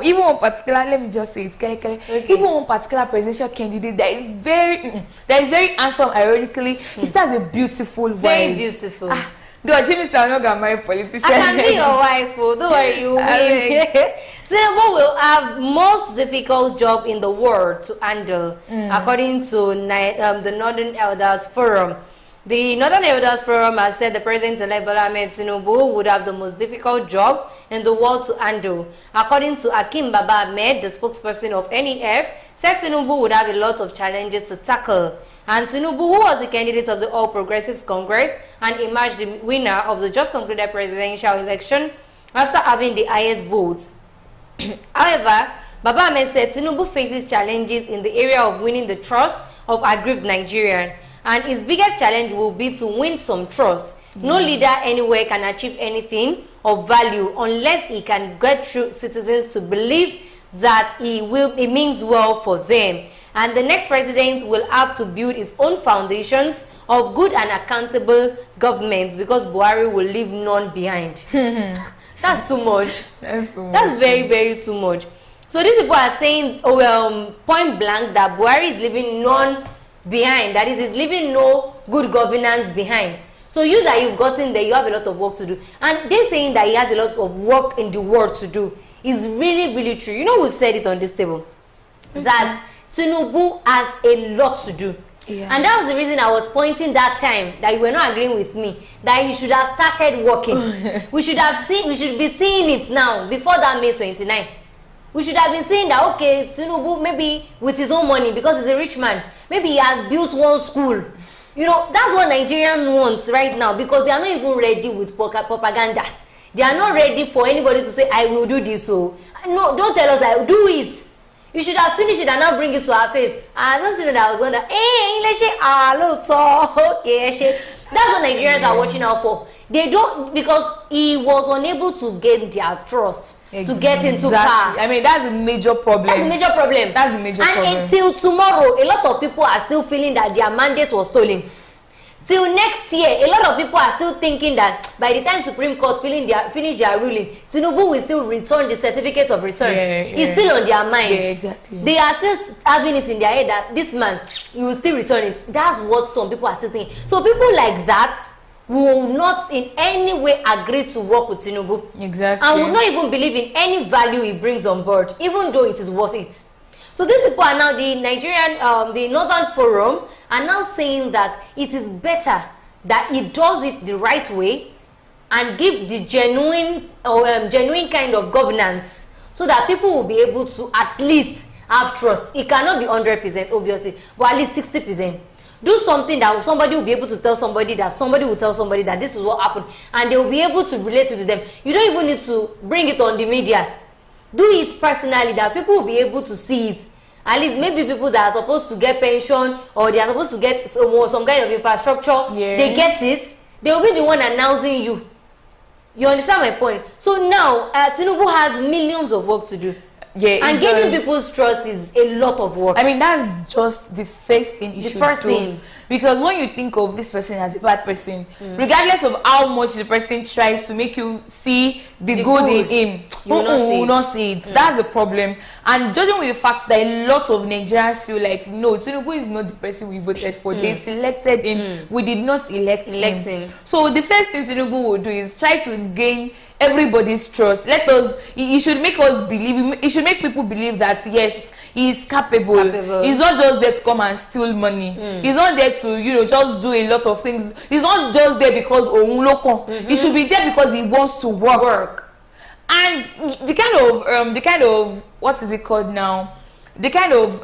even one particular, let me just say it, even one particular presidential candidate that is very handsome, ironically, he still has a beautiful wife. Very beautiful. God, she means I'm not gonna marry a politician. I can be your wife, don't worry, you will. Tinubu will have most difficult job in the world to handle, according to the Northern Elders Forum. The Northern Elders Forum has said the President-elect Bola Ahmed Tinubu would have the most difficult job in the world to handle. According to Akim Baba Ahmed, the spokesperson of NEF, said Tinubu would have a lot of challenges to tackle. And Tinubu, who was the candidate of the All Progressives Congress and emerged the winner of the just concluded presidential election after having the highest votes. However, Baba Ahmed said Tinubu faces challenges in the area of winning the trust of aggrieved Nigerians. And his biggest challenge will be to win some trust. No leader anywhere can achieve anything of value unless he can get through citizens to believe that he means well for them. And the next president will have to build his own foundations of good and accountable government, because Buhari will leave none behind. That's too much. That's very, very too much. So these people are saying, point blank, that Buhari is leaving none behind. That is, he's leaving no good governance behind. So you that you've gotten there, you have a lot of work to do. And they're saying that he has a lot of work in the world to do. is really, really true. You know, we've said it on this table that Tinubu has a lot to do. Yeah. And that was the reason I was pointing that time that you were not agreeing with me, that you should have started working. we should be seeing it now before that May 29. We should have been saying that, okay, Tinubu, maybe with his own money, because he's a rich man, maybe he has built one school. You know, that's what Nigerians want right now, because they are not even ready with propaganda. They are not ready for anybody to say, I will do this. So, no, don't tell us, I will do it. You should have finished it and not bring it to our face. I don't see that I was on that. Okay, that's what Nigerians are watching out for. They don't, because he was unable to gain their trust, to get into power. I mean, that's a major problem. That's a major problem. That's a major problem. And until tomorrow, a lot of people are still feeling that their mandate was stolen. Till next year, a lot of people are still thinking that by the time Supreme Court finish their ruling, Tinubu will still return the certificate of return. It's still on their mind. Yeah, exactly. They are still having it in their head that this man, you will still return it. That's what some people are still thinking. So people like that will not in any way agree to work with Tinubu. Exactly. And will not even believe in any value he brings on board, even though it is worth it. So these people are now, the Nigerian, the Northern Forum, are now saying that it is better that he does it the right way and give the genuine kind of governance, so that people will be able to at least have trust. It cannot be 100%, obviously, but at least 60%. Do something that somebody will be able to tell somebody, that somebody will tell somebody that this is what happened, and they will be able to relate to them. You don't even need to bring it on the media. Do it personally, that people will be able to see it. At least maybe people that are supposed to get pension, or they are supposed to get some kind of infrastructure, they get it. They will be the one announcing you. You understand my point? So now, Tinubu has millions of work to do. Yeah, and gaining people's trust is a lot of work. I mean, that's just the first thing you should do. The first thing. Because when you think of this person as a bad person, regardless of how much the person tries to make you see the good in him, you will not see it. That's the problem. And judging with the fact that a lot of Nigerians feel like, no, Tinubu is not the person we voted for. They selected him. We did not elect him. So the first thing Tinubu will do is try to gain everybody's trust. He should make us believe, he should make people believe that, yes, he is capable. He's not just there to come and steal money. He's not there to, just do a lot of things. He's not just there because he should be there because he wants to work. And the kind of what is it called now? The kind of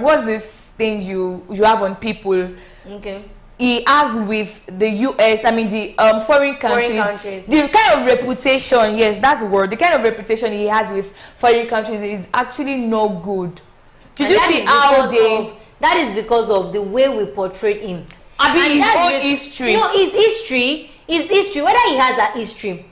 what's this thing you have on people? Okay. He has with the US, I mean the foreign countries. The kind of reputation, yes, that's the word. The kind of reputation he has with foreign countries is actually no good. Did you see how that is because of the way we portrayed him. I mean, his own history. His history. Whether he has a history,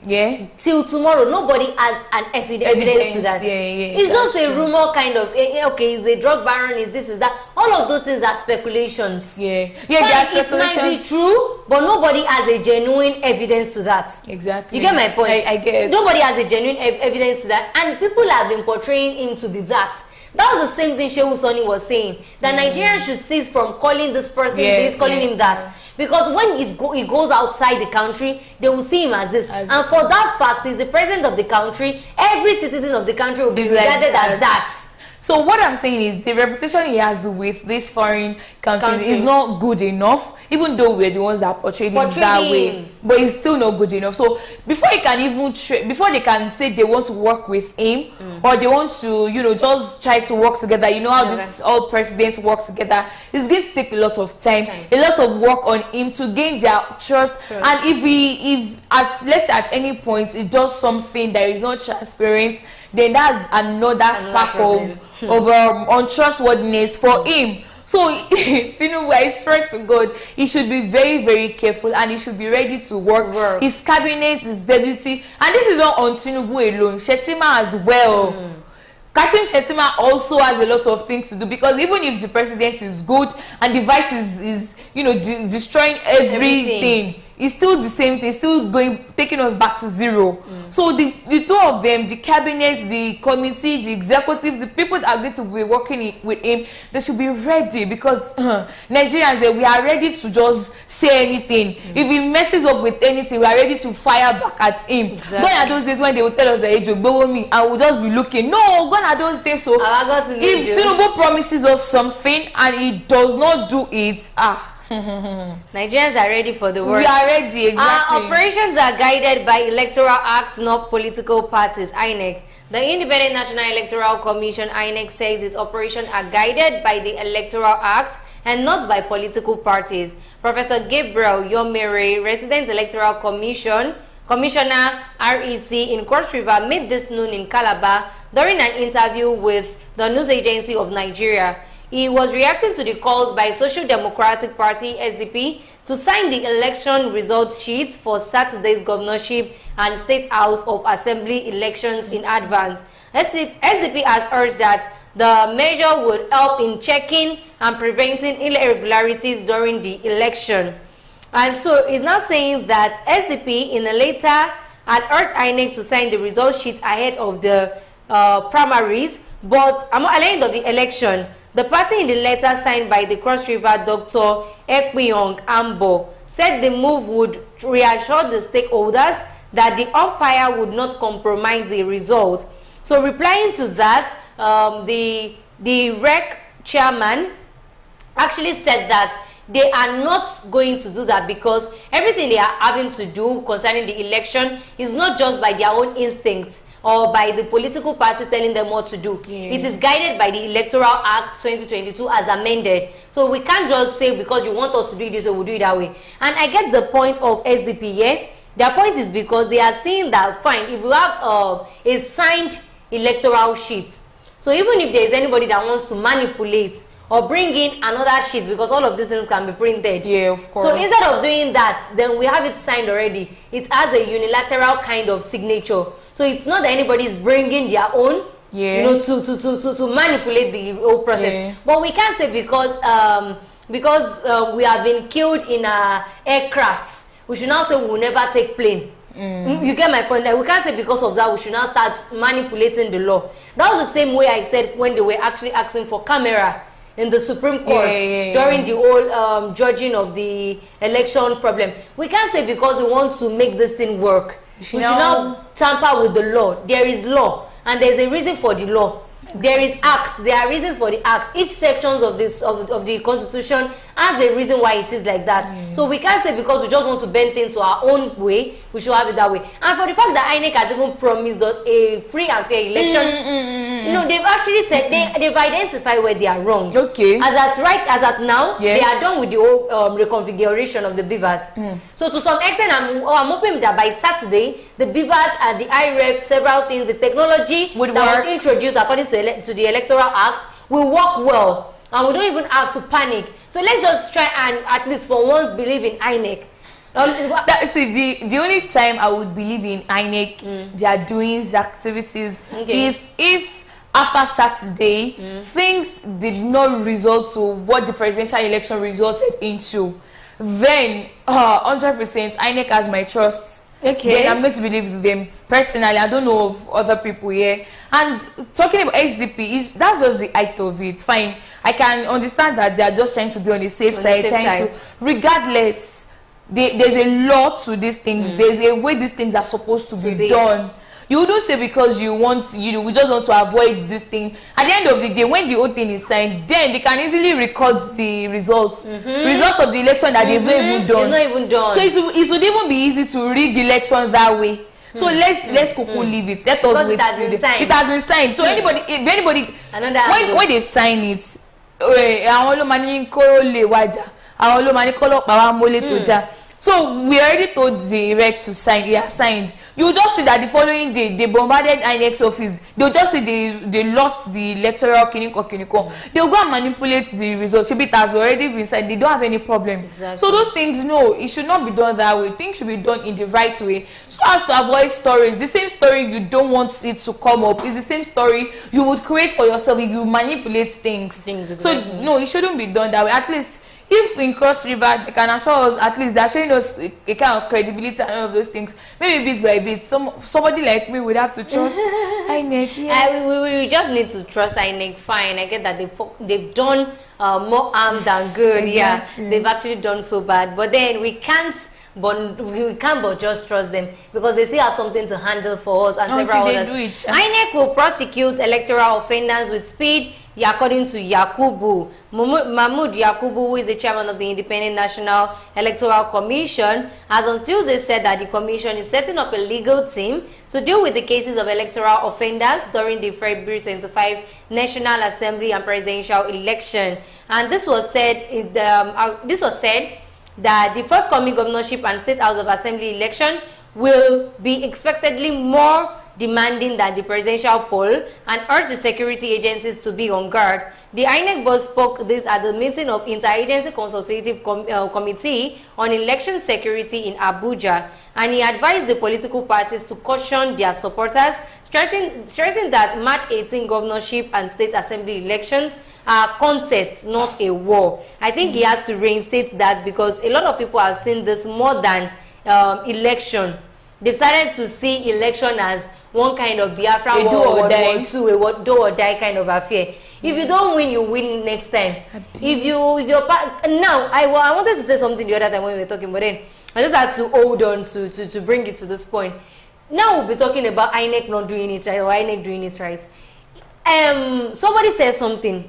till tomorrow, nobody has an evidence to that. It's just a rumor, kind of. Okay, is a drug baron? Is this? Is that? All of those things are speculations. It might be true, but nobody has a genuine evidence to that. Exactly. You get my point? I get it. Nobody has a genuine evidence to that, and people have been portraying him to be that. That was the same thing Shehu Sani was saying, that Nigerians should cease from calling this person this, calling him that. Because when he goes outside the country, they will see him as this. And for that fact, he's the president of the country. Every citizen of the country will be regarded as that. So what I'm saying is, the reputation he has with these foreign countries is not good enough, even though we're the ones that portrayed him that way. But it's still not good enough. So before he can even before they can say they want to work with him, or they want to, just try to work together, how this all presidents work together, it's going to take a lot of time, a lot of work on him to gain their trust. And if at any point it does something that is not transparent, then that's another spark of untrustworthiness for him. So, I swear to God, he should be very, very careful, and he should be ready to work. His cabinet, his deputy, and this is not on Tinubu alone, Shettima as well. Kashim Shettima also has a lot of things to do, because even if the president is good and the vice is destroying everything, it's still the same thing, still taking us back to zero. So the two of them, the cabinet, the committee, the executives, the people that are going to be working with him, they should be ready, because Nigerians, we are ready to just say anything. If he messes up with anything, we are ready to fire back at him. Gone are those days when they will tell us that age will me, and we'll just be looking. No, gone are those days. So if Tinubu promises us something and he does not do it, Nigerians are ready for the worst. We are ready, exactly. Our operations are guided by Electoral Act, not political parties. INEC. The Independent National Electoral Commission, INEC, says its operations are guided by the Electoral Act and not by political parties. Professor Gabriel Yomere, Resident Electoral Commissioner REC in Cross River, made this known in Calabar during an interview with the News Agency of Nigeria. He was reacting to the calls by Social Democratic Party SDP to sign the election results sheets for Saturday's governorship and State House of Assembly elections in advance. SDP has urged that the measure would help in checking and preventing irregularities during the election. And so it's now saying that SDP in a letter had urged INEC to sign the result sheet ahead of the primaries, but at the end of the election, the party in the letter signed by the Cross River Dr. Ekpiyong Ambo said the move would reassure the stakeholders that the umpire would not compromise the result. So replying to that, the REC chairman actually said that they are not going to do that, because everything they are having to do concerning the election is not just by their own instincts or by the political parties telling them what to do. It is guided by the Electoral Act 2022 as amended. So we can't just say because you want us to do this, so we'll do it that way. And I get the point of SDP here. Their point is because they are saying that, fine, if you have a signed electoral sheet, so even if there is anybody that wants to manipulate or bring in another sheet, because all of these things can be printed. Yeah, of course. So instead of doing that, then we have it signed already. It has a unilateral kind of signature. So it's not that anybody is bringing their own, you know, to manipulate the whole process. Yeah. But we can't say because we have been killed in aircrafts, we should now say we will never take plane. You get my point? Like, we can't say because of that we should now start manipulating the law. That was the same way I said when they were actually asking for camera in the Supreme Court during the whole judging of the election problem. We can't say because we want to make this thing work, we should now tamper with the law. There is law, and there is a reason for the law. There is act. There are reasons for the act. Each sections of this of the Constitution has a reason why it is like that. So we can't say because we just want to bend things to our own way, we should have it that way. And for the fact that INEC has even promised us a free and fair election, no, they've actually said they've identified where they are wrong. Okay. As at now, they are done with the whole reconfiguration of the beavers. So to some extent, I'm hoping that by Saturday, the beavers and the IREF, several things, the technology that was introduced according to the Electoral Act will work well, and we don't even have to panic. So let's just try and at least for once believe in INEC. See, the only time I would believe in INEC, their doings, their activities, is if after Saturday things did not result to what the presidential election resulted into. Then 100% INEC has my trust. Then I'm going to believe them personally. I don't know of other people here. And talking about SDP, that's just the height of it. Fine, I can understand that they are just trying to be on the safe side, to, regardless, there's a law to these things. There's a way these things are supposed to be done. You don't say because you we just want to avoid this thing. At the end of the day, when the whole thing is signed, then they can easily record the results of the election that they've not even done. It's not even done. So it would even be easy to rig election that way. So let's leave it. Let us wait. It has been signed. So if anybody when they sign it, so we already told the rec to sign. He has signed. You just see that the following day they bombarded INEC's office. They'll just see they lost the electoral kiniko. They'll go and manipulate the results. It has already been signed. They don't have any problem. Exactly. So those things, no, it should not be done that way. Things should be done in the right way, so as to avoid stories. The same story you don't want it to come up is the same story you would create for yourself if you manipulate things. Exactly. So no, it shouldn't be done that way. At least if in Cross River they can assure us, at least they're showing us a kind of credibility and all of those things, maybe bit by bit, somebody like me would have to trust INEC. Yeah. We just need to trust INEC. Fine, I get that they've done more harm than good. Exactly. Yeah, they've actually done so bad, but then we can't but just trust them, because they still have something to handle for us and several others. INEC will prosecute electoral offenders with speed, according to Yakubu. Mahmood Yakubu, who is the chairman of the Independent National Electoral Commission, has on Tuesday said that the commission is setting up a legal team to deal with the cases of electoral offenders during the February 25 National Assembly and presidential election. And this was said that the forthcoming governorship and State House of Assembly election will be expectedly more demanding than the presidential poll, and urged the security agencies to be on guard. The INEC boss spoke this at the meeting of Interagency Consultative Committee on Election Security in Abuja, and he advised the political parties to caution their supporters, stressing that March 18 governorship and state assembly elections are contests, not a war. I think he has to reinstate that, because a lot of people have seen this more than election. They've started to see election as one kind of Biafra war, a do or die kind of affair. If you don't win, you win next time. If you're now, I wanted to say something the other time when we were talking, but then I just had to hold on to bring it to this point. Now we'll be talking about INEC not doing it right, or INEC doing it right. Somebody said something,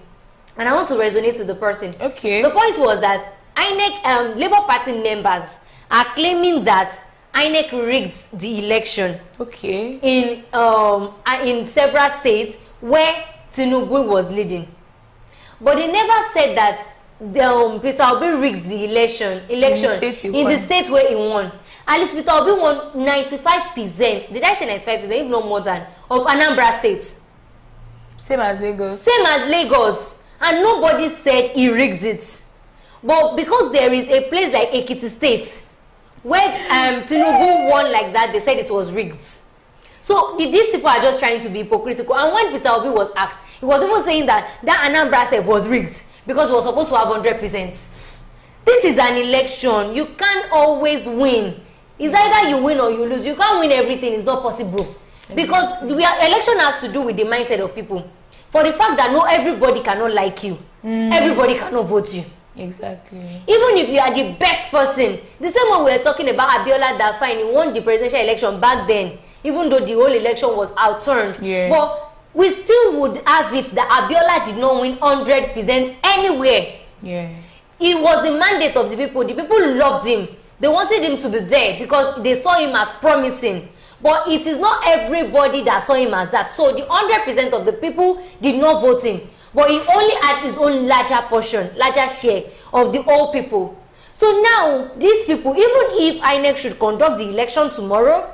and I want to resonate with the person. Okay. The point was that INEC, Labour Party members are claiming that INEC rigged the election. Okay. In several states where Tinubu was leading, but they never said that Peter Obi rigged the election in the states where he won. At least Peter Obi won 95%. Did I say 95%? If not more than, of Anambra State. Same as Lagos. Same as Lagos, and nobody said he rigged it. But because there is a place like Ekiti State where Tinubu won like that, they said it was rigged. So these people are just trying to be hypocritical. And when Peter Obi was asked, he was even saying that Anambra State was rigged because we were supposed to have 100%. This is an election. You can't always win. It's either you win or you lose. You can't win everything. It's not possible. Because election has to do with the mindset of people. For the fact that not everybody cannot like you. Everybody cannot vote you. Exactly. Even if you are the best person, the same one we were talking about Abiola that fine, he won the presidential election back then, even though the whole election was outturned. Yeah. But we still would have it that Abiola did not win 100% anywhere. Yeah. It was the mandate of the people. The people loved him. They wanted him to be there because they saw him as promising. But it is not everybody that saw him as that. So the 100% of the people did not vote him. But he only had his own larger portion, larger share of the old people. So now, these people, even if INEC should conduct the election tomorrow,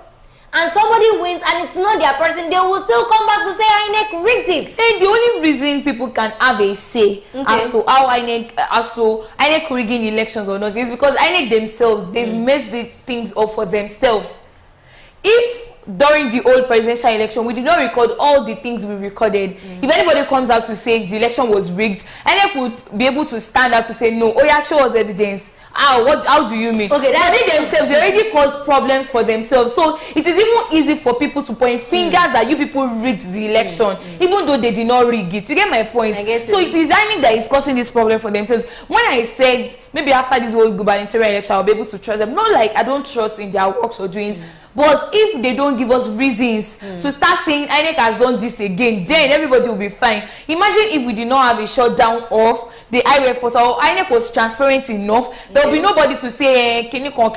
and somebody wins and it's not their person, they will still come back to say INEC rigged it. Hey, the only reason people can have a say as to how INEC rigging elections or not is because INEC themselves, they've messed the things up for themselves. If during the old presidential election we did not record all the things we recorded, if anybody comes out to say the election was rigged, INEC would be able to stand out to say no, show us evidence. How do you mean? Okay, they themselves, they already caused problems for themselves. So it is even easy for people to point fingers that you people rigged the election, even though they did not rig it. You get my point? I get it. So it is INEC that is causing this problem for themselves. When I said maybe after this whole gubernatorial election I'll be able to trust them, not like I don't trust in their works or doings, but if they don't give us reasons to start saying INEC has done this again, then everybody will be fine. Imagine if we did not have a shutdown of the IREF portal, or INEC was transparent enough, there will be nobody to say, can you call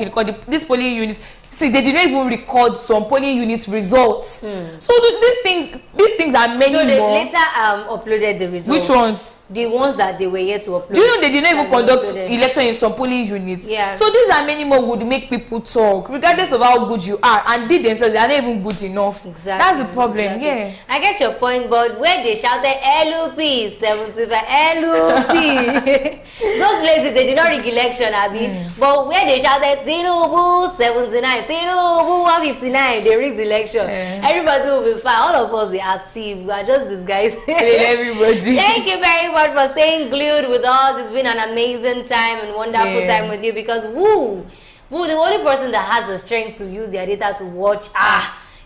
this polling units. See, they did not even record some polling units results. So these things are many more. They later uploaded the results. Which ones? The ones that they were yet to upload. Do you know they didn't even conduct election in some polling units? Yeah. So these are many more would make people talk, regardless of how good you are, and they themselves, they are not even good enough. Exactly. That's the problem. Exactly. Yeah. I get your point, but where they shouted LUP 75 LUP, those places they did not rig election, Abby. But where they shouted Tinubu 79, Tinubu 159, they rigged election. Everybody will be fine. All of us are active. We are just disguised. Everybody. Thank you very much. much for staying glued with us. It's been an amazing time and wonderful time with you because woo, the only person that has the strength to use their data to watch,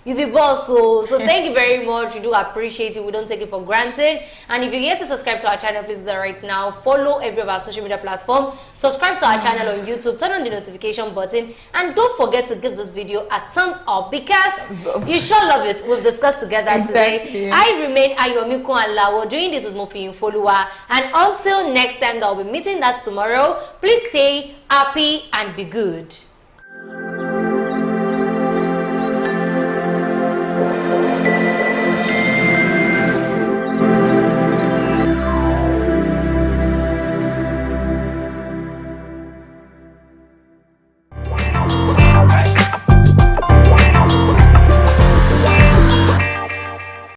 you be boss. So thank you very much. We do appreciate it. We don't take it for granted. And if you're yet to subscribe to our channel, please do that right now. Follow every of our social media platform. Subscribe to our channel on YouTube. Turn on the notification button. And don't forget to give this video a thumbs up because you sure love it. We've discussed together today. I remain Ayomiko Alawo doing this with Mofi Follower. And until next time that I'll be meeting us tomorrow, please stay happy and be good.